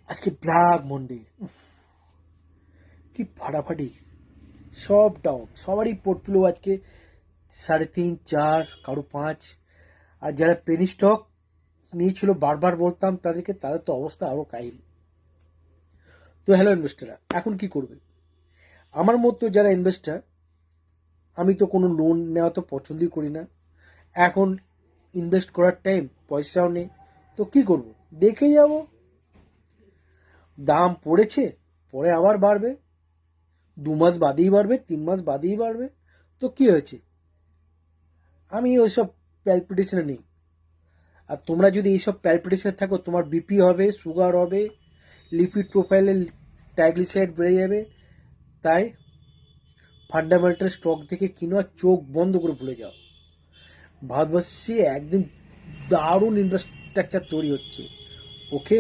আজকে black Monday, কি ফাটাফাটি, সব ডাউন, সবারই পোর্টফোলিও আজকে 3.5 4, কারো 5। আর যারা পেনি স্টক নিয়েছিল, বারবার বলতাম তাদেরকে, তাদের তো অবস্থা আরো কাহিল। তো হ্যালো ইনভেস্টাররা, এখন কি করবে? আমার মতো যারা ইনভেস্টার, আমি তো কোনো লোন নেওয়া তো পছন্দই করি না। এখন ইনভেস্ট করার টাইম, পয়সাও নেই, তো কি করব? দেখে যাব, দাম পড়েছে, পরে আবার বাড়বে, 2 মাস বাদেই বাড়বে, 3 মাস বাদেই বাড়বে, তো কি হয়েছে? আমি ওইসব প্যালপিটেশনে নেই। আর তোমরা যদি এইসব প্যালপিটেশনে থাকো, তোমার বিপি হবে, সুগার হবে, লিপিড প্রোফাইলে ট্রাইগ্লিসারাইড বেড়ে যাবে। তাই ফান্ডামেন্টাল স্টক থেকে কিনো, আর চোখ বন্ধ করে ভুলে যাও। ভারতবর্ষে একদিন দারুণ ইনফ্রাস্ট্রাকচার তৈরি হচ্ছে। ওকে।